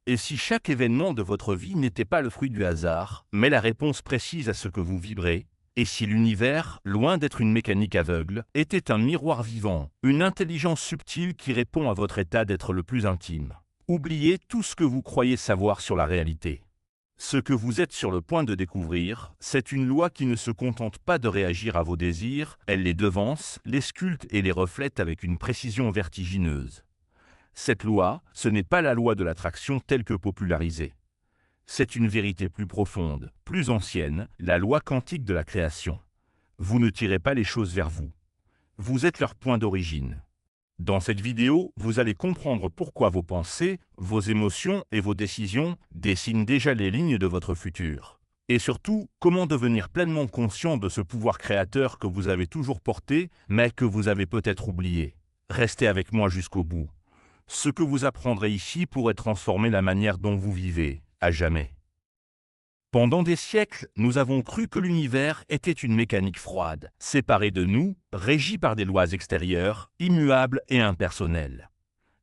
Et si chaque événement de votre vie n'était pas le fruit du hasard, mais la réponse précise à ce que vous vibrez? Et si l'univers, loin d'être une mécanique aveugle, était un miroir vivant, une intelligence subtile qui répond à votre état d'être le plus intime? Oubliez tout ce que vous croyez savoir sur la réalité. Ce que vous êtes sur le point de découvrir, c'est une loi qui ne se contente pas de réagir à vos désirs, elle les devance, les sculpte et les reflète avec une précision vertigineuse. Cette loi, ce n'est pas la loi de l'attraction telle que popularisée. C'est une vérité plus profonde, plus ancienne, la loi quantique de la création. Vous ne tirez pas les choses vers vous. Vous êtes leur point d'origine. Dans cette vidéo, vous allez comprendre pourquoi vos pensées, vos émotions et vos décisions dessinent déjà les lignes de votre futur. Et surtout, comment devenir pleinement conscient de ce pouvoir créateur que vous avez toujours porté, mais que vous avez peut-être oublié. Restez avec moi jusqu'au bout. Ce que vous apprendrez ici pourrait transformer la manière dont vous vivez, à jamais. Pendant des siècles, nous avons cru que l'univers était une mécanique froide, séparée de nous, régie par des lois extérieures, immuables et impersonnelles.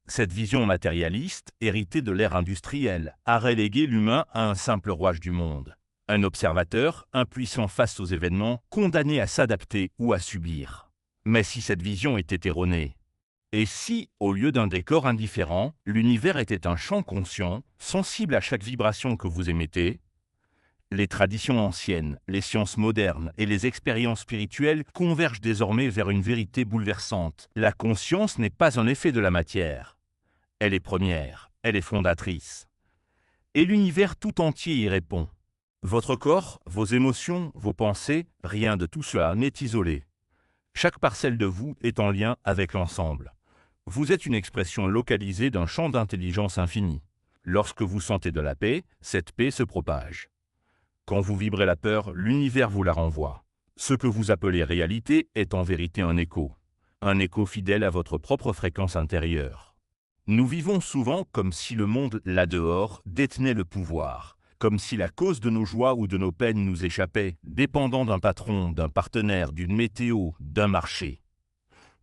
Cette vision matérialiste, héritée de l'ère industrielle, a relégué l'humain à un simple rouage du monde. Un observateur, impuissant face aux événements, condamné à s'adapter ou à subir. Mais si cette vision était erronée? Et si, au lieu d'un décor indifférent, l'univers était un champ conscient, sensible à chaque vibration que vous émettez? Les traditions anciennes, les sciences modernes et les expériences spirituelles convergent désormais vers une vérité bouleversante. La conscience n'est pas un effet de la matière. Elle est première, elle est fondatrice. Et l'univers tout entier y répond. Votre corps, vos émotions, vos pensées, rien de tout cela n'est isolé. Chaque parcelle de vous est en lien avec l'ensemble. Vous êtes une expression localisée d'un champ d'intelligence infini. Lorsque vous sentez de la paix, cette paix se propage. Quand vous vibrez la peur, l'univers vous la renvoie. Ce que vous appelez réalité est en vérité un écho fidèle à votre propre fréquence intérieure. Nous vivons souvent comme si le monde, là dehors, détenait le pouvoir, comme si la cause de nos joies ou de nos peines nous échappait, dépendant d'un patron, d'un partenaire, d'une météo, d'un marché.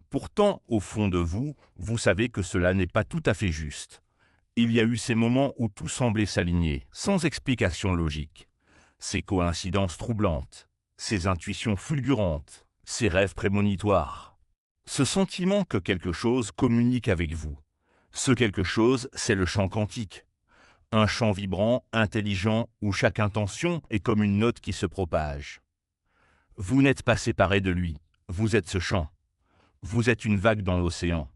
Pourtant, au fond de vous, vous savez que cela n'est pas tout à fait juste. Il y a eu ces moments où tout semblait s'aligner, sans explication logique. Ces coïncidences troublantes, ces intuitions fulgurantes, ces rêves prémonitoires. Ce sentiment que quelque chose communique avec vous. Ce quelque chose, c'est le champ quantique. Un champ vibrant, intelligent, où chaque intention est comme une note qui se propage. Vous n'êtes pas séparé de lui, vous êtes ce champ. Vous êtes une vague dans l'océan,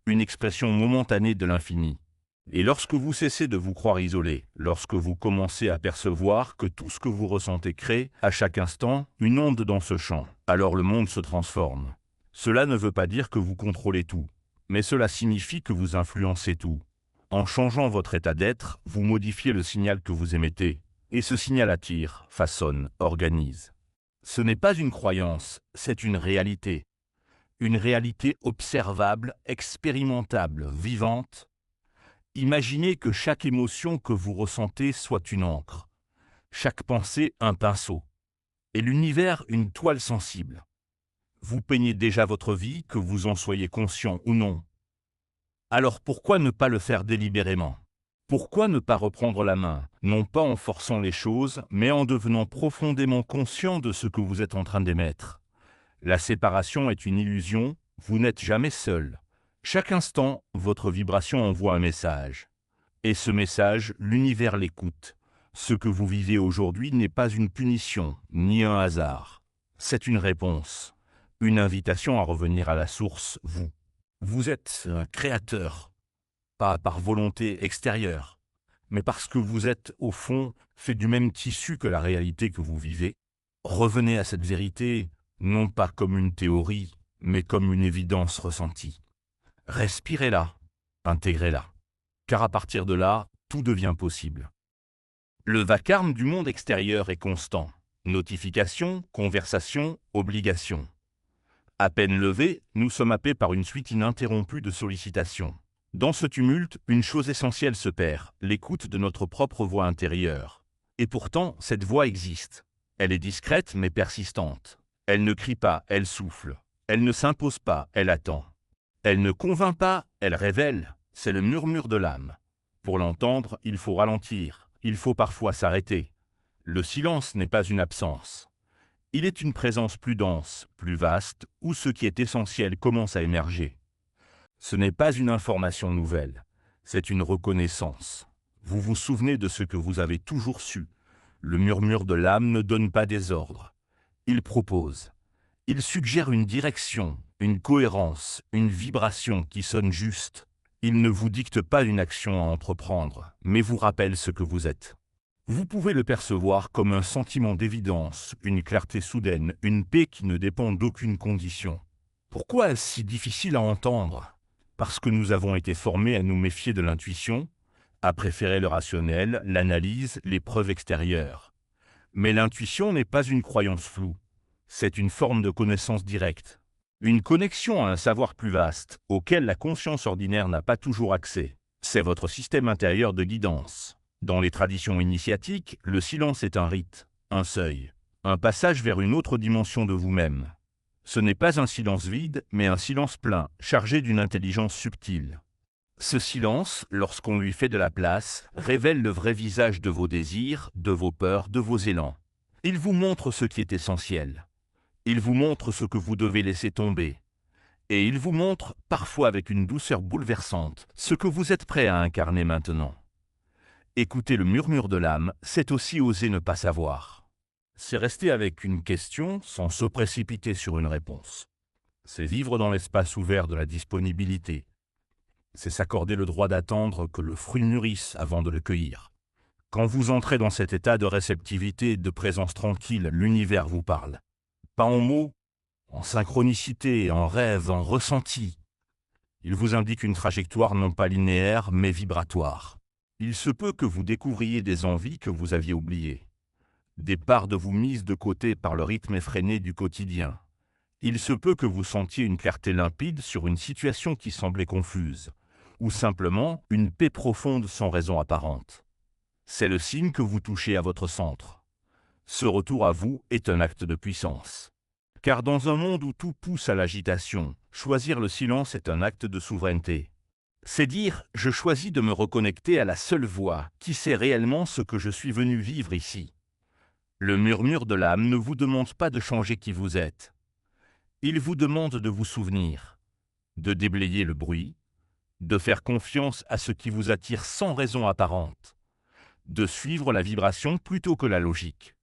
une expression momentanée de l'infini. Et lorsque vous cessez de vous croire isolé, lorsque vous commencez à percevoir que tout ce que vous ressentez crée, à chaque instant, une onde dans ce champ, alors le monde se transforme. Cela ne veut pas dire que vous contrôlez tout, mais cela signifie que vous influencez tout. En changeant votre état d'être, vous modifiez le signal que vous émettez, et ce signal attire, façonne, organise. Ce n'est pas une croyance, c'est une réalité. Une réalité observable, expérimentable, vivante. Imaginez que chaque émotion que vous ressentez soit une encre, chaque pensée un pinceau, et l'univers une toile sensible. Vous peignez déjà votre vie, que vous en soyez conscient ou non. Alors pourquoi ne pas le faire délibérément? Pourquoi ne pas reprendre la main, non pas en forçant les choses, mais en devenant profondément conscient de ce que vous êtes en train d'émettre? La séparation est une illusion, vous n'êtes jamais seul. Chaque instant, votre vibration envoie un message. Et ce message, l'univers l'écoute. Ce que vous vivez aujourd'hui n'est pas une punition, ni un hasard. C'est une réponse, une invitation à revenir à la source, vous. Vous êtes un créateur, pas par volonté extérieure, mais parce que vous êtes, au fond, fait du même tissu que la réalité que vous vivez. Revenez à cette vérité, non pas comme une théorie, mais comme une évidence ressentie. Respirez-la, intégrez-la, car à partir de là, tout devient possible. Le vacarme du monde extérieur est constant. Notifications, conversations, obligations. À peine levés, nous sommes happés par une suite ininterrompue de sollicitations. Dans ce tumulte, une chose essentielle se perd, l'écoute de notre propre voix intérieure. Et pourtant, cette voix existe. Elle est discrète mais persistante. Elle ne crie pas, elle souffle. Elle ne s'impose pas, elle attend. Elle ne convainc pas, elle révèle, c'est le murmure de l'âme. Pour l'entendre, il faut ralentir, il faut parfois s'arrêter. Le silence n'est pas une absence. Il est une présence plus dense, plus vaste, où ce qui est essentiel commence à émerger. Ce n'est pas une information nouvelle, c'est une reconnaissance. Vous vous souvenez de ce que vous avez toujours su. Le murmure de l'âme ne donne pas des ordres. Il propose. Il suggère une direction, une cohérence, une vibration qui sonne juste. Il ne vous dicte pas une action à entreprendre, mais vous rappelle ce que vous êtes. Vous pouvez le percevoir comme un sentiment d'évidence, une clarté soudaine, une paix qui ne dépend d'aucune condition. Pourquoi est-ce si difficile à entendre? Parce que nous avons été formés à nous méfier de l'intuition, à préférer le rationnel, l'analyse, les preuves extérieures. Mais l'intuition n'est pas une croyance floue, c'est une forme de connaissance directe. Une connexion à un savoir plus vaste, auquel la conscience ordinaire n'a pas toujours accès. C'est votre système intérieur de guidance. Dans les traditions initiatiques, le silence est un rite, un seuil, un passage vers une autre dimension de vous-même. Ce n'est pas un silence vide, mais un silence plein, chargé d'une intelligence subtile. Ce silence, lorsqu'on lui fait de la place, révèle le vrai visage de vos désirs, de vos peurs, de vos élans. Il vous montre ce qui est essentiel. Il vous montre ce que vous devez laisser tomber. Et il vous montre, parfois avec une douceur bouleversante, ce que vous êtes prêt à incarner maintenant. Écouter le murmure de l'âme, c'est aussi oser ne pas savoir. C'est rester avec une question sans se précipiter sur une réponse. C'est vivre dans l'espace ouvert de la disponibilité. C'est s'accorder le droit d'attendre que le fruit mûrisse avant de le cueillir. Quand vous entrez dans cet état de réceptivité et de présence tranquille, l'univers vous parle. Pas en mots, en synchronicité, en rêve, en ressenti. Il vous indique une trajectoire non pas linéaire, mais vibratoire. Il se peut que vous découvriez des envies que vous aviez oubliées. Des parts de vous mises de côté par le rythme effréné du quotidien. Il se peut que vous sentiez une clarté limpide sur une situation qui semblait confuse. Ou simplement une paix profonde sans raison apparente. C'est le signe que vous touchez à votre centre. Ce retour à vous est un acte de puissance. Car dans un monde où tout pousse à l'agitation, choisir le silence est un acte de souveraineté. C'est dire « je choisis de me reconnecter à la seule voix qui sait réellement ce que je suis venu vivre ici ». Le murmure de l'âme ne vous demande pas de changer qui vous êtes. Il vous demande de vous souvenir, de déblayer le bruit, de faire confiance à ce qui vous attire sans raison apparente, de suivre la vibration plutôt que la logique.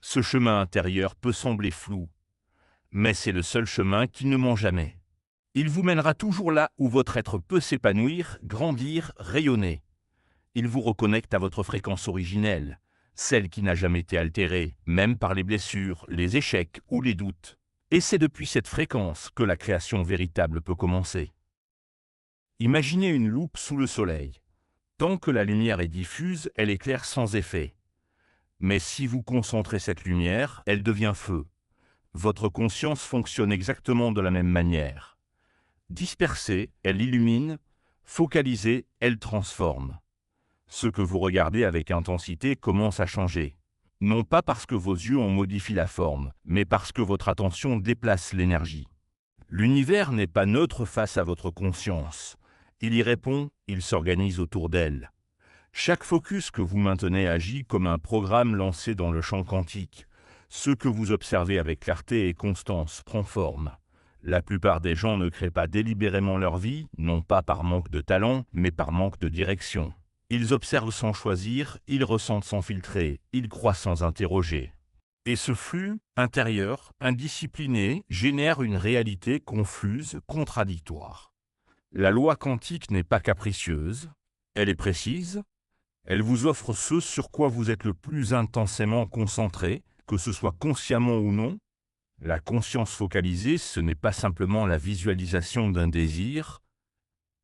Ce chemin intérieur peut sembler flou, mais c'est le seul chemin qui ne ment jamais. Il vous mènera toujours là où votre être peut s'épanouir, grandir, rayonner. Il vous reconnecte à votre fréquence originelle, celle qui n'a jamais été altérée, même par les blessures, les échecs ou les doutes. Et c'est depuis cette fréquence que la création véritable peut commencer. Imaginez une loupe sous le soleil. Tant que la lumière est diffuse, elle éclaire sans effet. Mais si vous concentrez cette lumière, elle devient feu. Votre conscience fonctionne exactement de la même manière. Dispersée, elle illumine, focalisée, elle transforme. Ce que vous regardez avec intensité commence à changer. Non pas parce que vos yeux en modifient la forme, mais parce que votre attention déplace l'énergie. L'univers n'est pas neutre face à votre conscience. Il y répond, il s'organise autour d'elle. Chaque focus que vous maintenez agit comme un programme lancé dans le champ quantique. Ce que vous observez avec clarté et constance prend forme. La plupart des gens ne créent pas délibérément leur vie, non pas par manque de talent, mais par manque de direction. Ils observent sans choisir, ils ressentent sans filtrer, ils croient sans interroger. Et ce flux, intérieur, indiscipliné, génère une réalité confuse, contradictoire. La loi quantique n'est pas capricieuse, elle est précise, elle vous offre ce sur quoi vous êtes le plus intensément concentré, que ce soit consciemment ou non. La conscience focalisée, ce n'est pas simplement la visualisation d'un désir,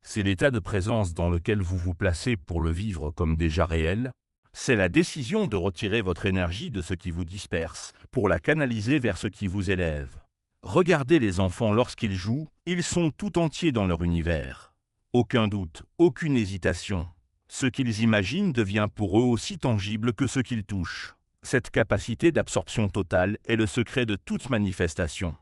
c'est l'état de présence dans lequel vous vous placez pour le vivre comme déjà réel. C'est la décision de retirer votre énergie de ce qui vous disperse, pour la canaliser vers ce qui vous élève. Regardez les enfants lorsqu'ils jouent, ils sont tout entiers dans leur univers. Aucun doute, aucune hésitation. Ce qu'ils imaginent devient pour eux aussi tangible que ce qu'ils touchent. Cette capacité d'absorption totale est le secret de toute manifestation.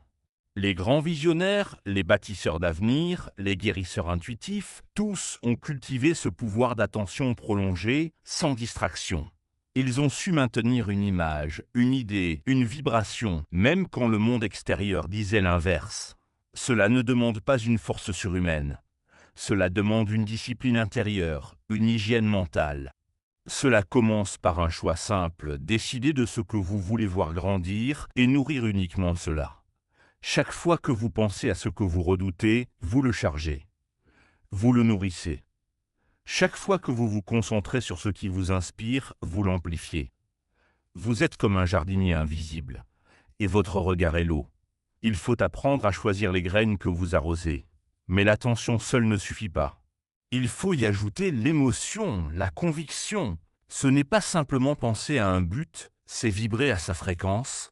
Les grands visionnaires, les bâtisseurs d'avenir, les guérisseurs intuitifs, tous ont cultivé ce pouvoir d'attention prolongée, sans distraction. Ils ont su maintenir une image, une idée, une vibration, même quand le monde extérieur disait l'inverse. Cela ne demande pas une force surhumaine. Cela demande une discipline intérieure, une hygiène mentale. Cela commence par un choix simple, décider de ce que vous voulez voir grandir et nourrir uniquement cela. Chaque fois que vous pensez à ce que vous redoutez, vous le chargez. Vous le nourrissez. Chaque fois que vous vous concentrez sur ce qui vous inspire, vous l'amplifiez. Vous êtes comme un jardinier invisible, et votre regard est l'eau. Il faut apprendre à choisir les graines que vous arrosez. Mais l'attention seule ne suffit pas. Il faut y ajouter l'émotion, la conviction. Ce n'est pas simplement penser à un but, c'est vibrer à sa fréquence.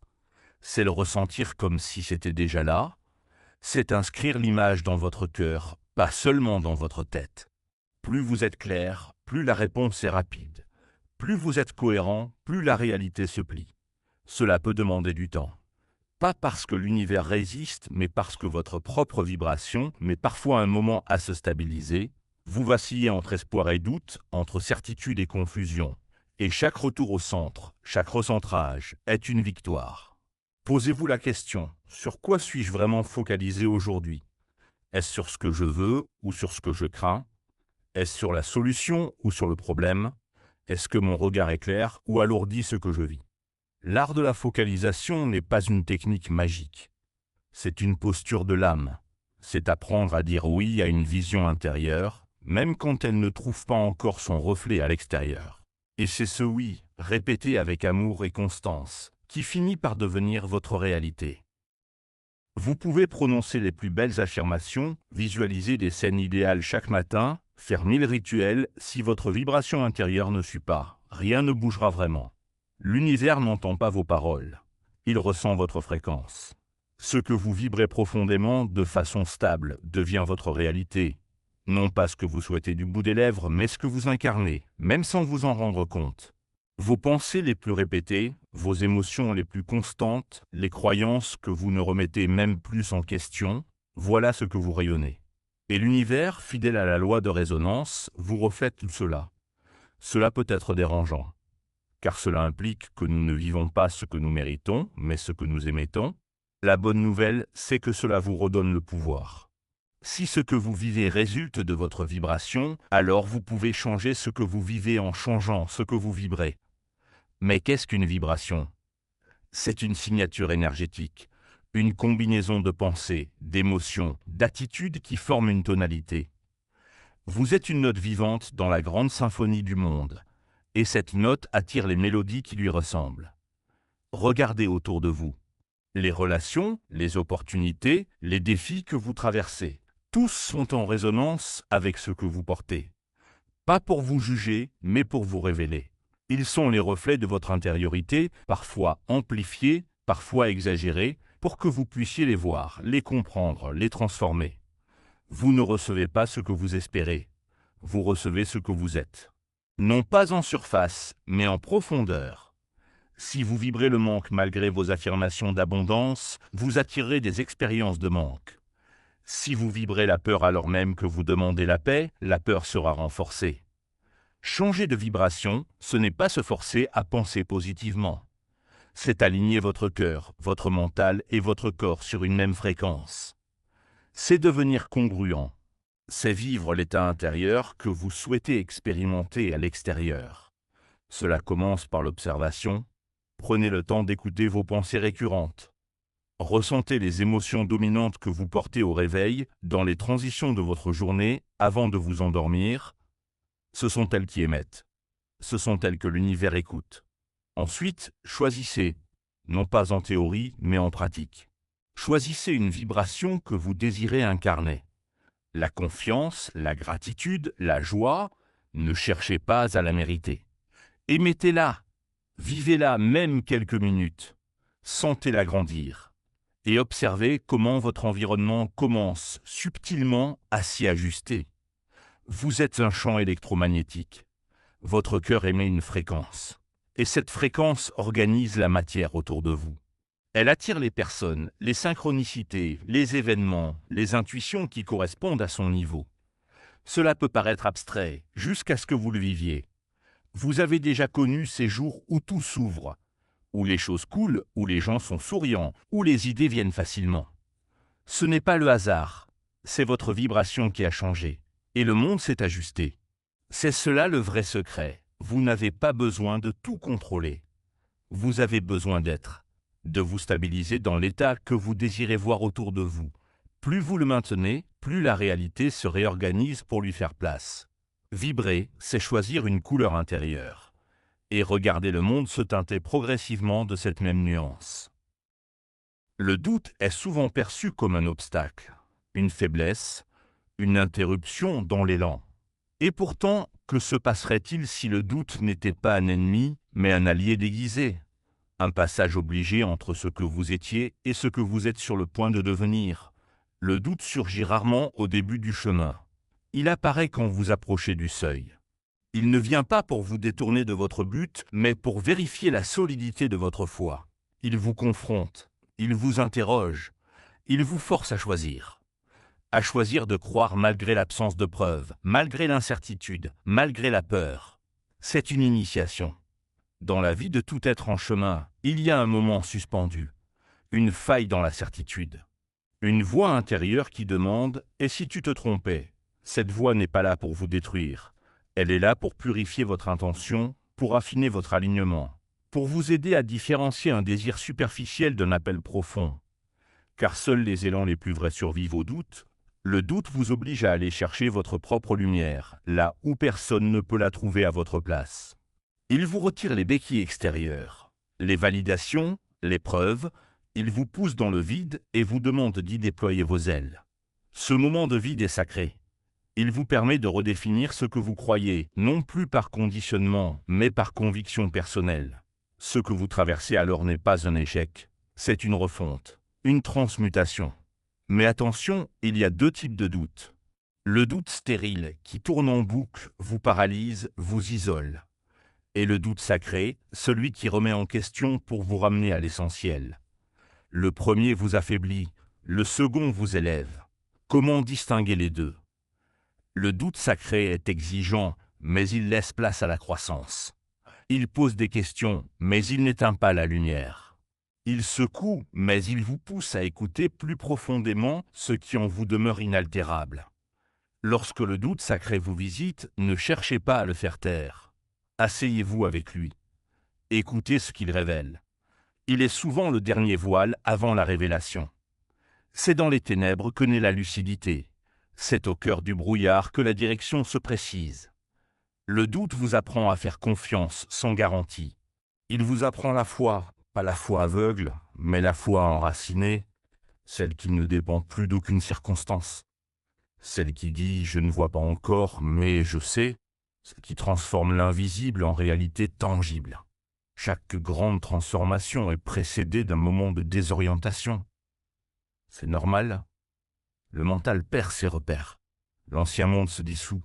C'est le ressentir comme si c'était déjà là. C'est inscrire l'image dans votre cœur, pas seulement dans votre tête. Plus vous êtes clair, plus la réponse est rapide. Plus vous êtes cohérent, plus la réalité se plie. Cela peut demander du temps. Pas parce que l'univers résiste, mais parce que votre propre vibration met parfois un moment à se stabiliser. Vous vacillez entre espoir et doute, entre certitude et confusion. Et chaque retour au centre, chaque recentrage est une victoire. Posez-vous la question, sur quoi suis-je vraiment focalisé aujourd'hui? Est-ce sur ce que je veux ou sur ce que je crains? Est-ce sur la solution ou sur le problème? Est-ce que mon regard est clair ou alourdit ce que je vis? L'art de la focalisation n'est pas une technique magique. C'est une posture de l'âme. C'est apprendre à dire oui à une vision intérieure, même quand elle ne trouve pas encore son reflet à l'extérieur. Et c'est ce oui, répété avec amour et constance, qui finit par devenir votre réalité. Vous pouvez prononcer les plus belles affirmations, visualiser des scènes idéales chaque matin, faire 1000 rituels, si votre vibration intérieure ne suit pas, rien ne bougera vraiment. L'univers n'entend pas vos paroles, il ressent votre fréquence. Ce que vous vibrez profondément, de façon stable, devient votre réalité. Non pas ce que vous souhaitez du bout des lèvres, mais ce que vous incarnez, même sans vous en rendre compte. Vos pensées les plus répétées, vos émotions les plus constantes, les croyances que vous ne remettez même plus en question, voilà ce que vous rayonnez. Et l'univers, fidèle à la loi de résonance, vous reflète tout cela. Cela peut être dérangeant, car cela implique que nous ne vivons pas ce que nous méritons, mais ce que nous émettons. La bonne nouvelle, c'est que cela vous redonne le pouvoir. Si ce que vous vivez résulte de votre vibration, alors vous pouvez changer ce que vous vivez en changeant ce que vous vibrez. Mais qu'est-ce qu'une vibration? C'est une signature énergétique, une combinaison de pensées, d'émotions, d'attitudes qui forment une tonalité. Vous êtes une note vivante dans la grande symphonie du monde, et cette note attire les mélodies qui lui ressemblent. Regardez autour de vous. Les relations, les opportunités, les défis que vous traversez, tous sont en résonance avec ce que vous portez. Pas pour vous juger, mais pour vous révéler. Ils sont les reflets de votre intériorité, parfois amplifiés, parfois exagérés, pour que vous puissiez les voir, les comprendre, les transformer. Vous ne recevez pas ce que vous espérez, vous recevez ce que vous êtes. Non pas en surface, mais en profondeur. Si vous vibrez le manque malgré vos affirmations d'abondance, vous attirez des expériences de manque. Si vous vibrez la peur alors même que vous demandez la paix, la peur sera renforcée. Changer de vibration, ce n'est pas se forcer à penser positivement. C'est aligner votre cœur, votre mental et votre corps sur une même fréquence. C'est devenir congruent. C'est vivre l'état intérieur que vous souhaitez expérimenter à l'extérieur. Cela commence par l'observation. Prenez le temps d'écouter vos pensées récurrentes. Ressentez les émotions dominantes que vous portez au réveil, dans les transitions de votre journée, avant de vous endormir. Ce sont elles qui émettent. Ce sont elles que l'univers écoute. Ensuite, choisissez, non pas en théorie, mais en pratique. Choisissez une vibration que vous désirez incarner. La confiance, la gratitude, la joie, ne cherchez pas à la mériter. Émettez-la, vivez-la même quelques minutes. Sentez-la grandir. Et observez comment votre environnement commence subtilement à s'y ajuster. Vous êtes un champ électromagnétique. Votre cœur émet une fréquence. Et cette fréquence organise la matière autour de vous. Elle attire les personnes, les synchronicités, les événements, les intuitions qui correspondent à son niveau. Cela peut paraître abstrait, jusqu'à ce que vous le viviez. Vous avez déjà connu ces jours où tout s'ouvre, où les choses coulent, où les gens sont souriants, où les idées viennent facilement. Ce n'est pas le hasard, c'est votre vibration qui a changé, et le monde s'est ajusté. C'est cela le vrai secret. Vous n'avez pas besoin de tout contrôler. Vous avez besoin d'être, de vous stabiliser dans l'état que vous désirez voir autour de vous. Plus vous le maintenez, plus la réalité se réorganise pour lui faire place. Vibrer, c'est choisir une couleur intérieure, et regarder le monde se teinter progressivement de cette même nuance. Le doute est souvent perçu comme un obstacle, une faiblesse, une interruption dans l'élan. Et pourtant, que se passerait-il si le doute n'était pas un ennemi, mais un allié déguisé? Un passage obligé entre ce que vous étiez et ce que vous êtes sur le point de devenir. Le doute surgit rarement au début du chemin. Il apparaît quand vous approchez du seuil. Il ne vient pas pour vous détourner de votre but, mais pour vérifier la solidité de votre foi. Il vous confronte, il vous interroge, il vous force à choisir. À choisir de croire malgré l'absence de preuves, malgré l'incertitude, malgré la peur. C'est une initiation. Dans la vie de tout être en chemin, il y a un moment suspendu, une faille dans la certitude. Une voix intérieure qui demande « Et si tu te trompais ?» Cette voix n'est pas là pour vous détruire. Elle est là pour purifier votre intention, pour affiner votre alignement, pour vous aider à différencier un désir superficiel d'un appel profond. Car seuls les élans les plus vrais survivent au doute. Le doute vous oblige à aller chercher votre propre lumière, là où personne ne peut la trouver à votre place. Il vous retire les béquilles extérieures, les validations, les preuves, il vous pousse dans le vide et vous demande d'y déployer vos ailes. Ce moment de vide est sacré. Il vous permet de redéfinir ce que vous croyez, non plus par conditionnement, mais par conviction personnelle. Ce que vous traversez alors n'est pas un échec, c'est une refonte, une transmutation. Mais attention, il y a deux types de doutes. Le doute stérile, qui tourne en boucle, vous paralyse, vous isole. Et le doute sacré, celui qui remet en question pour vous ramener à l'essentiel. Le premier vous affaiblit, le second vous élève. Comment distinguer les deux? Le doute sacré est exigeant, mais il laisse place à la croissance. Il pose des questions, mais il n'éteint pas la lumière. Il secoue, mais il vous pousse à écouter plus profondément ce qui en vous demeure inaltérable. Lorsque le doute sacré vous visite, ne cherchez pas à le faire taire. Asseyez-vous avec lui. Écoutez ce qu'il révèle. Il est souvent le dernier voile avant la révélation. C'est dans les ténèbres que naît la lucidité. C'est au cœur du brouillard que la direction se précise. Le doute vous apprend à faire confiance sans garantie. Il vous apprend la foi, pas la foi aveugle, mais la foi enracinée, celle qui ne dépend plus d'aucune circonstance. Celle qui dit « je ne vois pas encore, mais je sais », celle qui transforme l'invisible en réalité tangible. Chaque grande transformation est précédée d'un moment de désorientation. C'est normal. Le mental perd ses repères. L'ancien monde se dissout.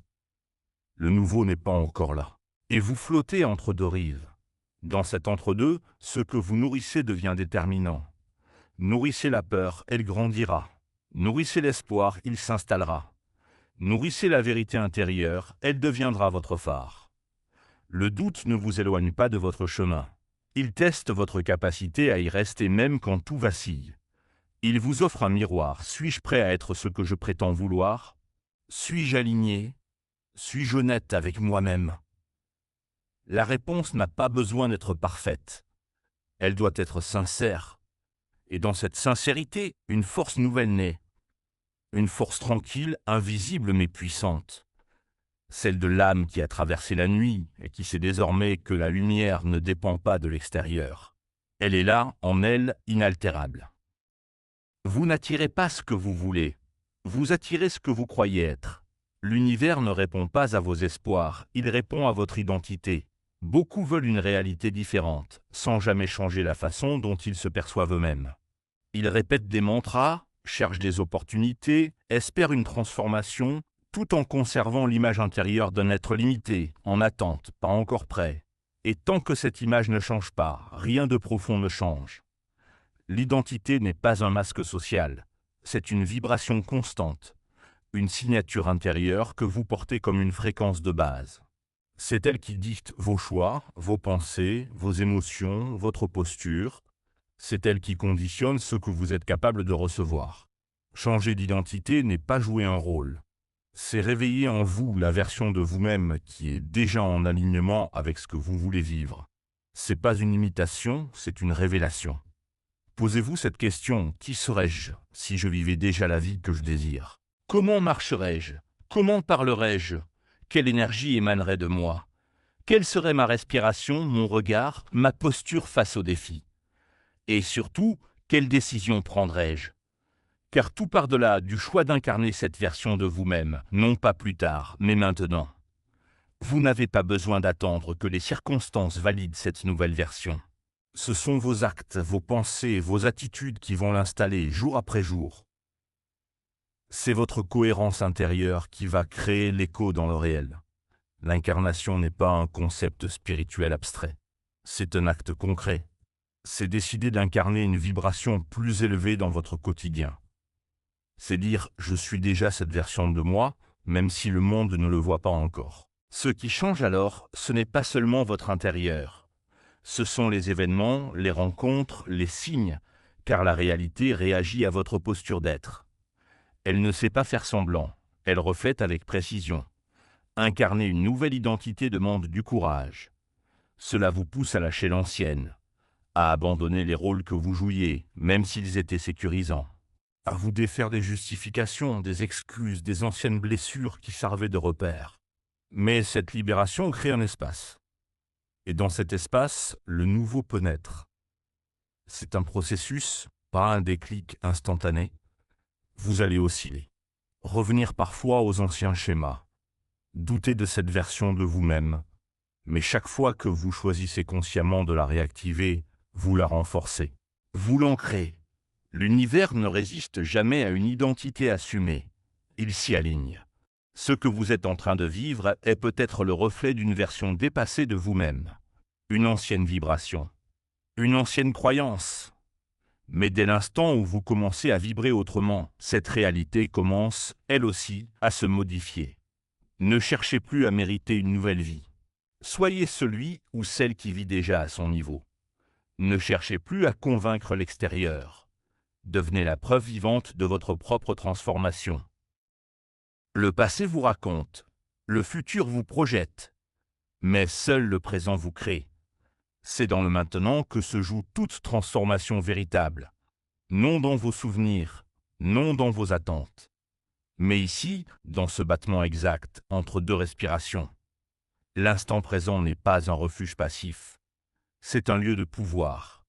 Le nouveau n'est pas encore là. Et vous flottez entre deux rives. Dans cet entre-deux, ce que vous nourrissez devient déterminant. Nourrissez la peur, elle grandira. Nourrissez l'espoir, il s'installera. Nourrissez la vérité intérieure, elle deviendra votre phare. Le doute ne vous éloigne pas de votre chemin. Il teste votre capacité à y rester même quand tout vacille. Il vous offre un miroir. Suis-je prêt à être ce que je prétends vouloir? Suis-je aligné? Suis-je honnête avec moi-même? La réponse n'a pas besoin d'être parfaite. Elle doit être sincère. Et dans cette sincérité, une force nouvelle naît. Une force tranquille, invisible mais puissante. Celle de l'âme qui a traversé la nuit et qui sait désormais que la lumière ne dépend pas de l'extérieur. Elle est là, en elle, inaltérable. Vous n'attirez pas ce que vous voulez. Vous attirez ce que vous croyez être. L'univers ne répond pas à vos espoirs, il répond à votre identité. Beaucoup veulent une réalité différente, sans jamais changer la façon dont ils se perçoivent eux-mêmes. Ils répètent des mantras, cherchent des opportunités, espèrent une transformation, tout en conservant l'image intérieure d'un être limité, en attente, pas encore prêt. Et tant que cette image ne change pas, rien de profond ne change. L'identité n'est pas un masque social, c'est une vibration constante, une signature intérieure que vous portez comme une fréquence de base. C'est elle qui dicte vos choix, vos pensées, vos émotions, votre posture. C'est elle qui conditionne ce que vous êtes capable de recevoir. Changer d'identité n'est pas jouer un rôle. C'est réveiller en vous la version de vous-même qui est déjà en alignement avec ce que vous voulez vivre. C'est pas une imitation, c'est une révélation. Posez-vous cette question, qui serais-je si je vivais déjà la vie que je désire? Comment marcherais-je? Comment parlerais-je? Quelle énergie émanerait de moi? Quelle serait ma respiration, mon regard, ma posture face aux défis? Et surtout, quelle décision prendrais-je? Car tout par-delà du choix d'incarner cette version de vous-même, non pas plus tard, mais maintenant. Vous n'avez pas besoin d'attendre que les circonstances valident cette nouvelle version. Ce sont vos actes, vos pensées, vos attitudes qui vont l'installer jour après jour. C'est votre cohérence intérieure qui va créer l'écho dans le réel. L'incarnation n'est pas un concept spirituel abstrait. C'est un acte concret. C'est décider d'incarner une vibration plus élevée dans votre quotidien. C'est dire « je suis déjà cette version de moi », même si le monde ne le voit pas encore. Ce qui change alors, ce n'est pas seulement votre intérieur. Ce sont les événements, les rencontres, les signes, car la réalité réagit à votre posture d'être. Elle ne sait pas faire semblant, elle reflète avec précision. Incarner une nouvelle identité demande du courage. Cela vous pousse à lâcher l'ancienne, à abandonner les rôles que vous jouiez, même s'ils étaient sécurisants, à vous défaire des justifications, des excuses, des anciennes blessures qui servaient de repères. Mais cette libération crée un espace. Et dans cet espace, le nouveau peut naître. C'est un processus, pas un déclic instantané. Vous allez osciller. Revenir parfois aux anciens schémas. Douter de cette version de vous-même. Mais chaque fois que vous choisissez consciemment de la réactiver, vous la renforcez. Vous l'ancrez. L'univers ne résiste jamais à une identité assumée. Il s'y aligne. Ce que vous êtes en train de vivre est peut-être le reflet d'une version dépassée de vous-même. Une ancienne vibration. Une ancienne croyance. Mais dès l'instant où vous commencez à vibrer autrement, cette réalité commence, elle aussi, à se modifier. Ne cherchez plus à mériter une nouvelle vie. Soyez celui ou celle qui vit déjà à son niveau. Ne cherchez plus à convaincre l'extérieur. Devenez la preuve vivante de votre propre transformation. Le passé vous raconte, le futur vous projette, mais seul le présent vous crée. C'est dans le maintenant que se joue toute transformation véritable. Non dans vos souvenirs, non dans vos attentes. Mais ici, dans ce battement exact entre deux respirations. L'instant présent n'est pas un refuge passif. C'est un lieu de pouvoir.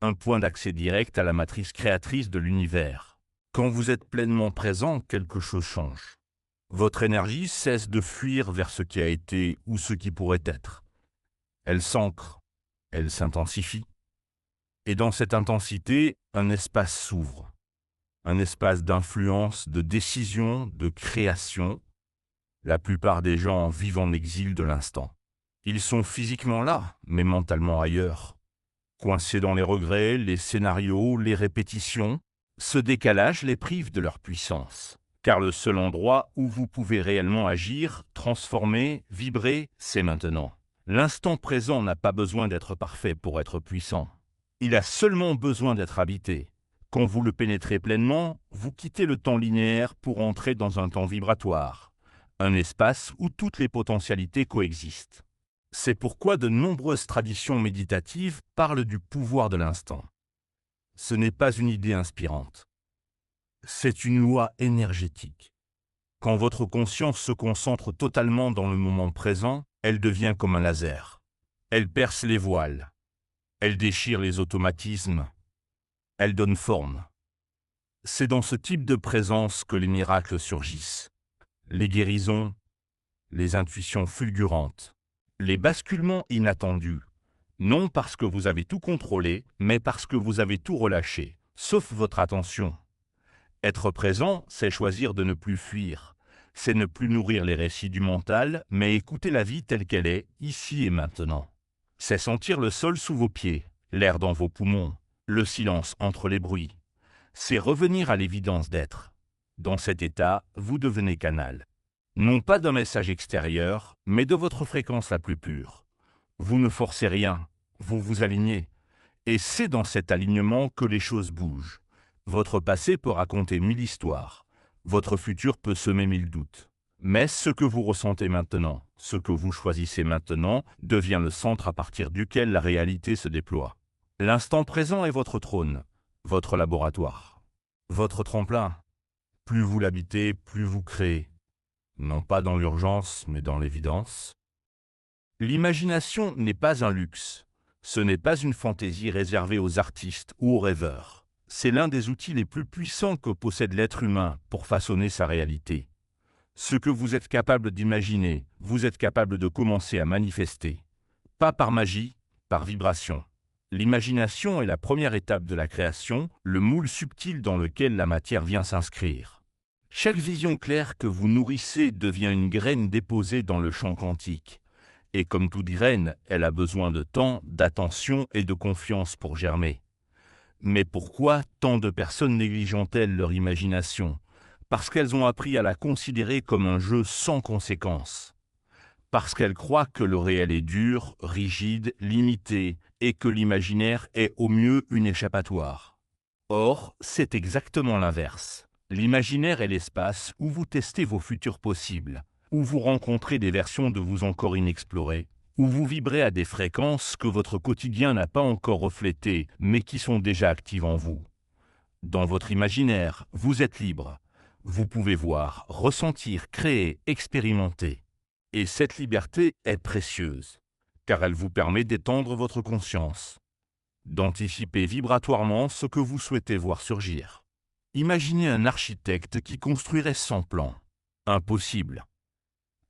Un point d'accès direct à la matrice créatrice de l'univers. Quand vous êtes pleinement présent, quelque chose change. Votre énergie cesse de fuir vers ce qui a été ou ce qui pourrait être. Elle s'ancre, elle s'intensifie. Et dans cette intensité, un espace s'ouvre. Un espace d'influence, de décision, de création. La plupart des gens vivent en exil de l'instant. Ils sont physiquement là, mais mentalement ailleurs. Coincés dans les regrets, les scénarios, les répétitions, ce décalage les prive de leur puissance. Car le seul endroit où vous pouvez réellement agir, transformer, vibrer, c'est maintenant. L'instant présent n'a pas besoin d'être parfait pour être puissant. Il a seulement besoin d'être habité. Quand vous le pénétrez pleinement, vous quittez le temps linéaire pour entrer dans un temps vibratoire, un espace où toutes les potentialités coexistent. C'est pourquoi de nombreuses traditions méditatives parlent du pouvoir de l'instant. Ce n'est pas une idée inspirante. C'est une loi énergétique. Quand votre conscience se concentre totalement dans le moment présent, elle devient comme un laser. Elle perce les voiles. Elle déchire les automatismes. Elle donne forme. C'est dans ce type de présence que les miracles surgissent. Les guérisons, les intuitions fulgurantes, les basculements inattendus. Non parce que vous avez tout contrôlé, mais parce que vous avez tout relâché, sauf votre attention. Être présent, c'est choisir de ne plus fuir. C'est ne plus nourrir les récits du mental, mais écouter la vie telle qu'elle est, ici et maintenant. C'est sentir le sol sous vos pieds, l'air dans vos poumons, Le silence entre les bruits. C'est revenir à l'évidence d'être. Dans cet état, vous devenez canal. Non pas d'un message extérieur, mais de votre fréquence la plus pure. Vous ne forcez rien, vous vous alignez. Et c'est dans cet alignement que les choses bougent. Votre passé peut raconter 1000 histoires. Votre futur peut semer 1000 doutes. Mais ce que vous ressentez maintenant, ce que vous choisissez maintenant, devient le centre à partir duquel la réalité se déploie. L'instant présent est votre trône, votre laboratoire, votre tremplin. Plus vous l'habitez, plus vous créez. Non pas dans l'urgence, mais dans l'évidence. L'imagination n'est pas un luxe. Ce n'est pas une fantaisie réservée aux artistes ou aux rêveurs. C'est l'un des outils les plus puissants que possède l'être humain pour façonner sa réalité. Ce que vous êtes capable d'imaginer, vous êtes capable de commencer à manifester. Pas par magie, par vibration. L'imagination est la première étape de la création, le moule subtil dans lequel la matière vient s'inscrire. Chaque vision claire que vous nourrissez devient une graine déposée dans le champ quantique. Et comme toute graine, elle a besoin de temps, d'attention et de confiance pour germer. Mais pourquoi tant de personnes négligent-elles leur imagination? Parce qu'elles ont appris à la considérer comme un jeu sans conséquences. Parce qu'elles croient que le réel est dur, rigide, limité, et que l'imaginaire est au mieux une échappatoire. Or, c'est exactement l'inverse. L'imaginaire est l'espace où vous testez vos futurs possibles, où vous rencontrez des versions de vous encore inexplorées, où vous vibrez à des fréquences que votre quotidien n'a pas encore reflétées, mais qui sont déjà actives en vous. Dans votre imaginaire, vous êtes libre. Vous pouvez voir, ressentir, créer, expérimenter. Et cette liberté est précieuse, car elle vous permet d'étendre votre conscience, d'anticiper vibratoirement ce que vous souhaitez voir surgir. Imaginez un architecte qui construirait sans plan. Impossible.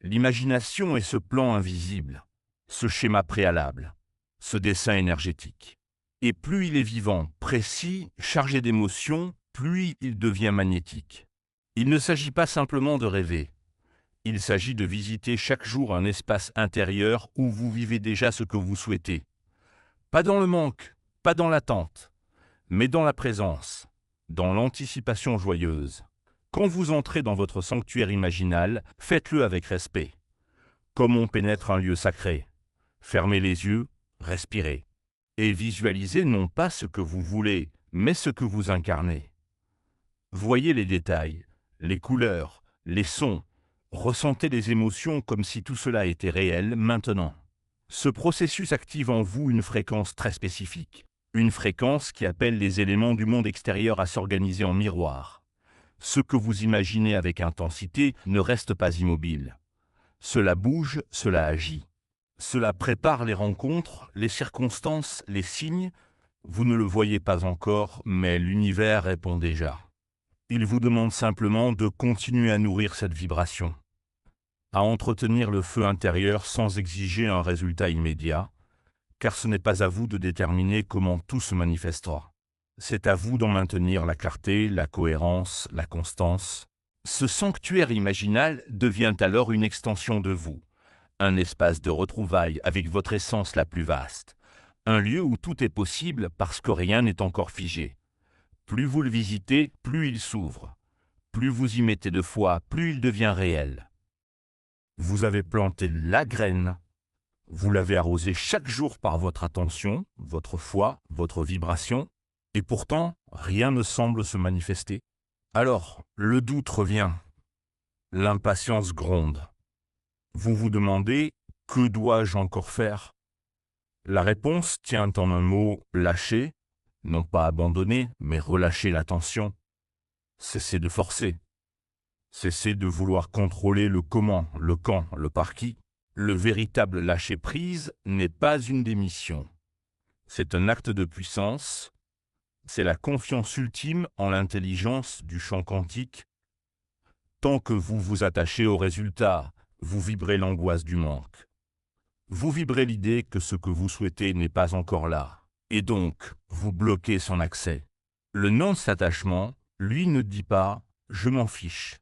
L'imagination est ce plan invisible, ce schéma préalable, ce dessin énergétique. Et plus il est vivant, précis, chargé d'émotions, plus il devient magnétique. Il ne s'agit pas simplement de rêver. Il s'agit de visiter chaque jour un espace intérieur où vous vivez déjà ce que vous souhaitez. Pas dans le manque, pas dans l'attente, mais dans la présence, dans l'anticipation joyeuse. Quand vous entrez dans votre sanctuaire imaginal, faites-le avec respect. Comme on pénètre un lieu sacré. Fermez les yeux, respirez. Et visualisez non pas ce que vous voulez, mais ce que vous incarnez. Voyez les détails, les couleurs, les sons. Ressentez les émotions comme si tout cela était réel maintenant. Ce processus active en vous une fréquence très spécifique. Une fréquence qui appelle les éléments du monde extérieur à s'organiser en miroir. Ce que vous imaginez avec intensité ne reste pas immobile. Cela bouge, cela agit. Cela prépare les rencontres, les circonstances, les signes. Vous ne le voyez pas encore, mais l'univers répond déjà. Il vous demande simplement de continuer à nourrir cette vibration, à entretenir le feu intérieur sans exiger un résultat immédiat, car ce n'est pas à vous de déterminer comment tout se manifestera. C'est à vous d'en maintenir la clarté, la cohérence, la constance. Ce sanctuaire imaginal devient alors une extension de vous, un espace de retrouvailles avec votre essence la plus vaste, un lieu où tout est possible parce que rien n'est encore figé. Plus vous le visitez, plus il s'ouvre. Plus vous y mettez de foi, plus il devient réel. Vous avez planté la graine. Vous l'avez arrosée chaque jour par votre attention, votre foi, votre vibration, et pourtant, rien ne semble se manifester. Alors, le doute revient. L'impatience gronde. Vous vous demandez, que dois-je encore faire? La réponse tient en un mot, lâcher. Non pas abandonner, mais relâcher la tension. Cessez de forcer. Cessez de vouloir contrôler le comment, le quand, le par qui. Le véritable lâcher-prise n'est pas une démission. C'est un acte de puissance. C'est la confiance ultime en l'intelligence du champ quantique. Tant que vous vous attachez au résultat, vous vibrez l'angoisse du manque. Vous vibrez l'idée que ce que vous souhaitez n'est pas encore là. Et donc, vous bloquez son accès. Le non-attachement, lui, ne dit pas « je m'en fiche ».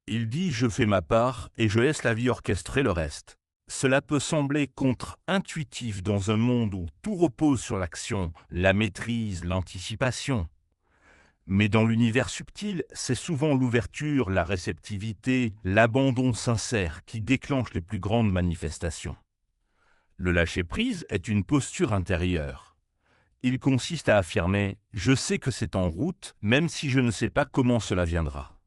Il dit « je fais ma part et je laisse la vie orchestrer le reste ». Cela peut sembler contre-intuitif dans un monde où tout repose sur l'action, la maîtrise, l'anticipation. Mais dans l'univers subtil, c'est souvent l'ouverture, la réceptivité, l'abandon sincère qui déclenchent les plus grandes manifestations. Le lâcher-prise est une posture intérieure. Il consiste à affirmer « je sais que c'est en route, même si je ne sais pas comment cela viendra ».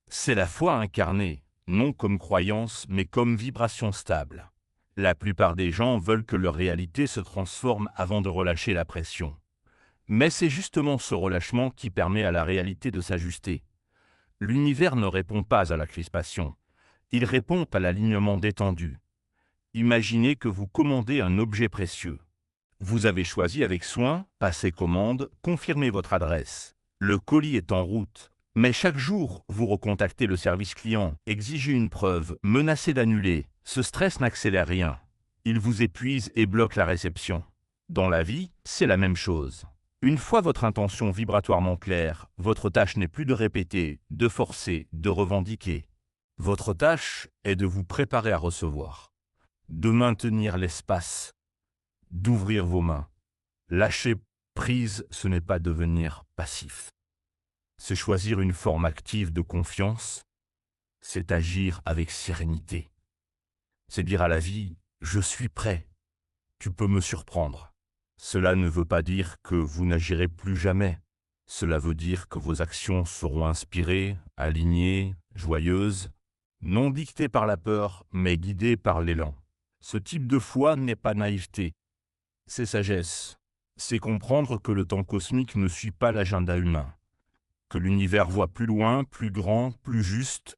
C'est la foi incarnée, non comme croyance, mais comme vibration stable. La plupart des gens veulent que leur réalité se transforme avant de relâcher la pression. Mais c'est justement ce relâchement qui permet à la réalité de s'ajuster. L'univers ne répond pas à la crispation, il répond à l'alignement détendu. Imaginez que vous commandez un objet précieux. Vous avez choisi avec soin, passez commande, confirmez votre adresse. Le colis est en route, mais chaque jour, vous recontactez le service client, exigez une preuve, menacez d'annuler. Ce stress n'accélère rien. Il vous épuise et bloque la réception. Dans la vie, c'est la même chose. Une fois votre intention vibratoirement claire, votre tâche n'est plus de répéter, de forcer, de revendiquer. Votre tâche est de vous préparer à recevoir, de maintenir l'espace, d'ouvrir vos mains. Lâcher prise, ce n'est pas devenir passif. C'est choisir une forme active de confiance, c'est agir avec sérénité. C'est dire à la vie, je suis prêt, tu peux me surprendre. Cela ne veut pas dire que vous n'agirez plus jamais. Cela veut dire que vos actions seront inspirées, alignées, joyeuses, non dictées par la peur, mais guidées par l'élan. Ce type de foi n'est pas naïveté, c'est sagesse. C'est comprendre que le temps cosmique ne suit pas l'agenda humain, que l'univers voit plus loin, plus grand, plus juste.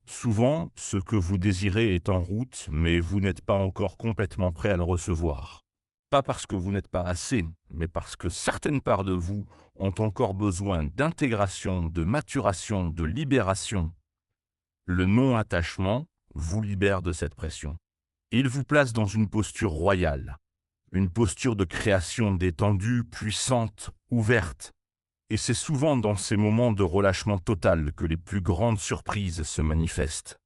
Souvent, ce que vous désirez est en route, mais vous n'êtes pas encore complètement prêt à le recevoir. Pas parce que vous n'êtes pas assez, mais parce que certaines parts de vous ont encore besoin d'intégration, de maturation, de libération. Le non-attachement vous libère de cette pression. Il vous place dans une posture royale, une posture de création détendue, puissante, ouverte. Et c'est souvent dans ces moments de relâchement total que les plus grandes surprises se manifestent.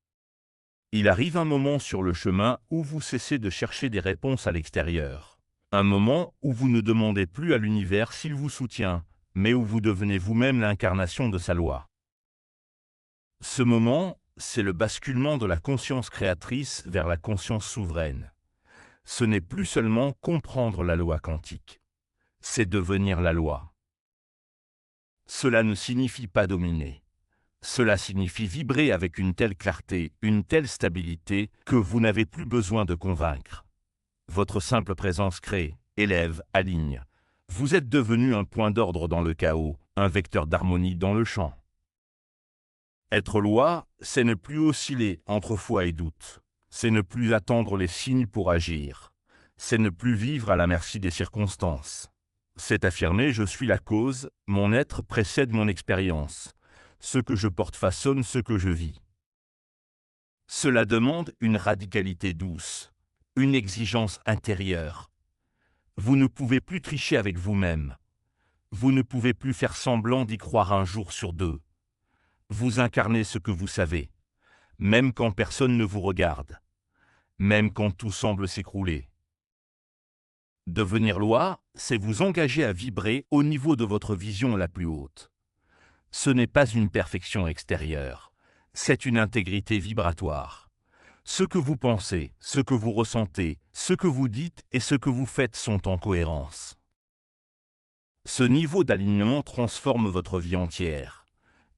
Il arrive un moment sur le chemin où vous cessez de chercher des réponses à l'extérieur. Un moment où vous ne demandez plus à l'univers s'il vous soutient, mais où vous devenez vous-même l'incarnation de sa loi. Ce moment, c'est le basculement de la conscience créatrice vers la conscience souveraine. Ce n'est plus seulement comprendre la loi quantique, c'est devenir la loi. Cela ne signifie pas dominer. Cela signifie vibrer avec une telle clarté, une telle stabilité, que vous n'avez plus besoin de convaincre. Votre simple présence crée, élève, aligne. Vous êtes devenu un point d'ordre dans le chaos, un vecteur d'harmonie dans le champ. Être loi, c'est ne plus osciller entre foi et doute. C'est ne plus attendre les signes pour agir. C'est ne plus vivre à la merci des circonstances. C'est affirmer « je suis la cause, mon être précède mon expérience. Ce que je porte façonne ce que je vis. » Cela demande une radicalité douce, une exigence intérieure. Vous ne pouvez plus tricher avec vous-même. Vous ne pouvez plus faire semblant d'y croire un jour sur deux. Vous incarnez ce que vous savez, même quand personne ne vous regarde, même quand tout semble s'écrouler. Devenir loi, c'est vous engager à vibrer au niveau de votre vision la plus haute. Ce n'est pas une perfection extérieure, c'est une intégrité vibratoire. Ce que vous pensez, ce que vous ressentez, ce que vous dites et ce que vous faites sont en cohérence. Ce niveau d'alignement transforme votre vie entière.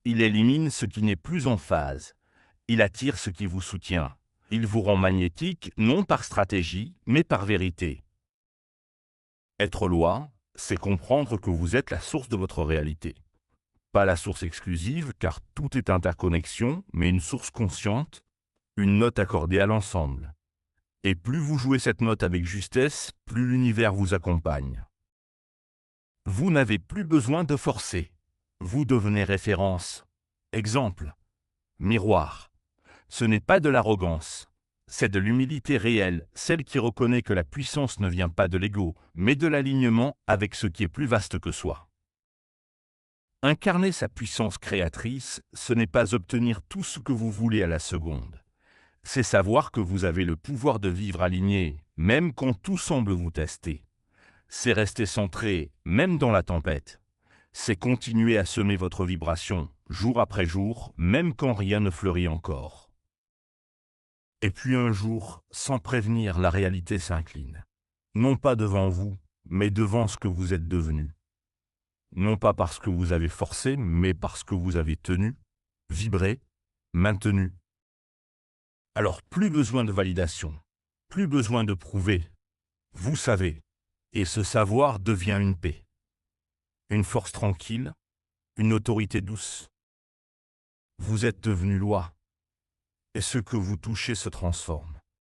Il élimine ce qui n'est plus en phase. Il attire ce qui vous soutient. Il vous rend magnétique, non par stratégie, mais par vérité. Être loi, c'est comprendre que vous êtes la source de votre réalité. Pas la source exclusive, car tout est interconnexion, mais une source consciente, une note accordée à l'ensemble. Et plus vous jouez cette note avec justesse, plus l'univers vous accompagne. Vous n'avez plus besoin de forcer. Vous devenez référence. Exemple. Miroir. Ce n'est pas de l'arrogance. C'est de l'humilité réelle, celle qui reconnaît que la puissance ne vient pas de l'ego, mais de l'alignement avec ce qui est plus vaste que soi. Incarner sa puissance créatrice, ce n'est pas obtenir tout ce que vous voulez à la seconde. C'est savoir que vous avez le pouvoir de vivre aligné, même quand tout semble vous tester. C'est rester centré, même dans la tempête. C'est continuer à semer votre vibration, jour après jour, même quand rien ne fleurit encore. Et puis un jour, sans prévenir, la réalité s'incline. Non pas devant vous, mais devant ce que vous êtes devenu. Non pas parce que vous avez forcé, mais parce que vous avez tenu, vibré, maintenu. Alors plus besoin de validation, plus besoin de prouver. Vous savez. Et ce savoir devient une paix. Une force tranquille, une autorité douce. Vous êtes devenu loi. Et ce que vous touchez se transforme.